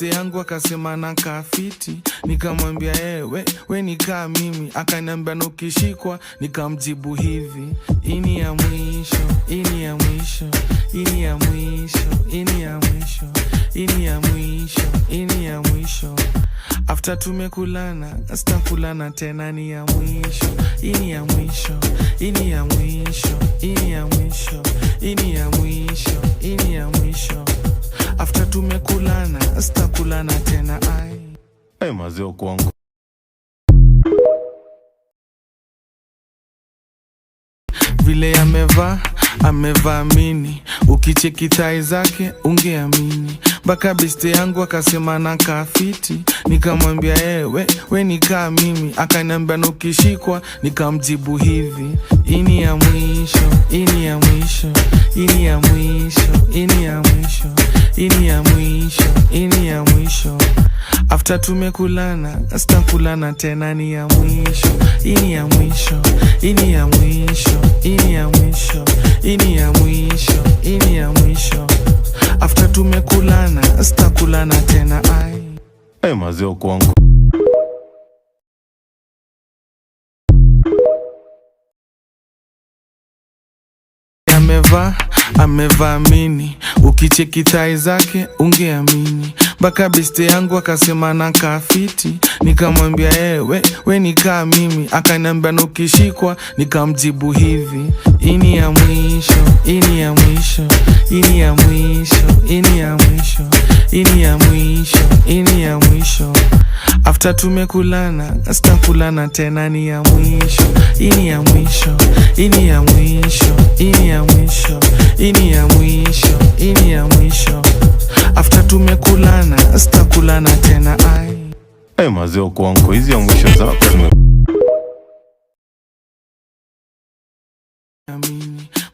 beste yangu akasema nakaa fiti, nikamwambia we nikaa mimi, akaniambia ukishikwa, nikamjibu hivi, ini ya mwisho, ini ya mwisho, ini ya mwisho, ini ya mwisho, ini ya mwisho, ini ya mwisho. After tumekulana, sitakulana tena, ni ya mwisho, ini ya mwisho, ini ya mwisho, ini ya mwisho, ini ya mwisho, ini ya mwisho. After tumekulana, sitakulana tena, ai. Mazeo kwangu. Vile amevaa mini, ukicheki tai zake ungeamini. Baka beste yangu akasema nakaa fiti, nikamwambia we nikaa mimi, akaniambia ukishikwa, nikamjibu hivi, ini ya mwisho, ini ya mwisho, ini ya mwisho, ini ya mwisho, ini ya mwisho, ini ya mwisho. After tumekulana, sitakulana tena, ni ya mwisho, ini ya mwisho, ini ya mwisho, ini ya mwisho, ini ya mwisho, ini ya mwisho. After tumekulana, sitakulana tena, ai. Mazeo kwangu. Amevaa mini, ukicheki tai zake ungeamini. Baka beste yangu akasema nakaa fiti, nikamwambia we nikaa mimi, akaniambia ukishikwa, nikamjibu hivi, ini ya mwisho, ini ya mwisho, ini ya mwisho, ini ya mwisho, ini ya mwisho, ini ya mwisho. After tumekulana, sitakulana tena, ni ya mwisho, ini ya mwisho, ini ya mwisho, ini ya mwisho, ini ya mwisho, ini ya mwisho. After tumekulana, sitakulana tena, ai. Mazeo kwangu, hizi ya mwisho zako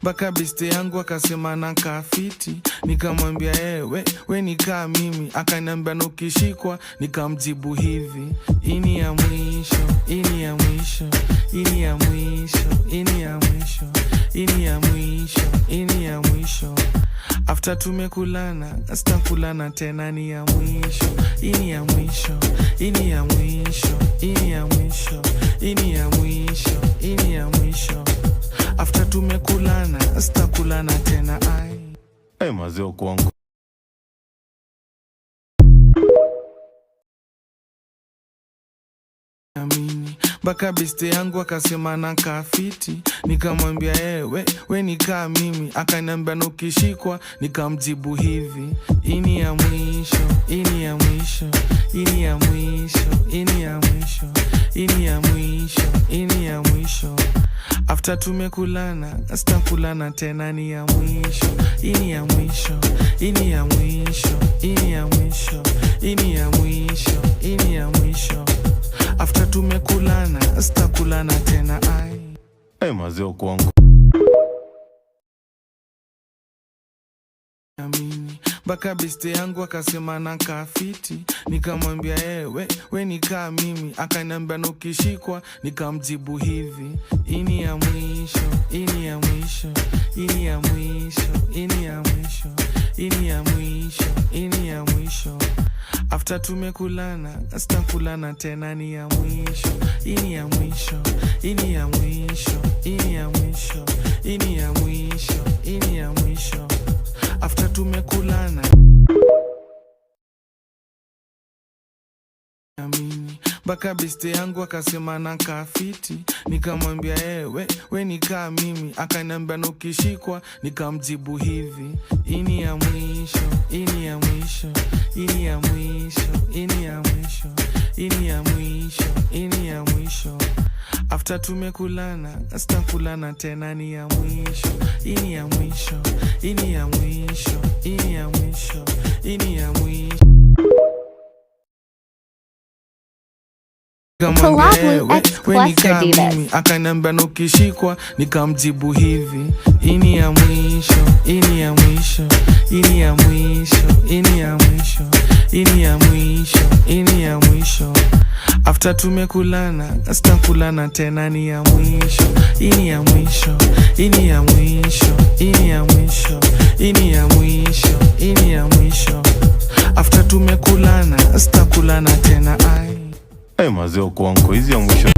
Baka beste yangu akasema nakaa fiti, nikamwambia we nikaa mimi, akaniambia ukishikwa, nikamjibu hivi, ini ya mwisho, ini ya mwisho, ini ya mwisho, ini ya mwisho, ini ya mwisho, ini ya mwisho. After tumekulana, sitakulana tena, ni ya mwisho, ini ya mwisho, ini ya mwisho, ini ya mwisho, ini ya mwisho, ini ya mwisho. After tumekulana, sitakulana tena, ai. Mazeo kwangu. Baka beste yangu akasema nakaa fiti, nikamwambia we nikaa mimi, akaniambia ukishikwa, nikamjibu hivi, ini ya mwisho, ini ya mwisho, ini ya mwisho, ini ya mwisho, ini ya mwisho, ini ya mwisho. After tumekulana, sitakulana tena, ni ya mwisho, ini ya mwisho, ini ya mwisho, ini ya mwisho, ini ya mwisho, ini ya mwisho. After tumekulana, sitakulana tena, ai. Mazeo kwangu. Baka beste yangu akasema nakaa fiti, nikamwambia we nikaa mimi, akaniambia ukishikwa, nikamjibu hivi, ini ya mwisho, ini ya mwisho, ini ya mwisho, ini ya mwisho, ini ya mwisho, ini ya mwisho. After tumekulana, sitakulana tena, ni ya mwisho, ini ya mwisho, ini ya mwisho, ini ya mwisho, ini ya mwisho, ini ya mwisho. After tumekulana, baka beste yangu akasema nakaa fiti, nikamwambia we nikaa mimi, akaniambia ukishikwa, nikamjibu hivi, ini ya mwisho, ini ya mwisho, ini ya mwisho, ini ya mwisho, ini ya mwisho, ini ya mwisho. After tumekulana, sitakulana tena, ni ya mwisho, ini ya mwisho, ini ya mwisho, ini ya mwisho, ini ya mwisho. Akaniambia ukishikwa, nikamjibu hivi, ini ya mwisho, ini ya mwisho, ini ya mwisho, ini ya mwisho, ini ya mwisho, ini ya mwisho. After tumekulana, sitakulana tena, ni ya mwisho, ini ya mwisho, ini ya mwisho, ini ya mwisho, ini ya mwisho, ini ya mwisho. after tumekulana sitakulana tena ai. Mazee uko wangu hizi ya mwisho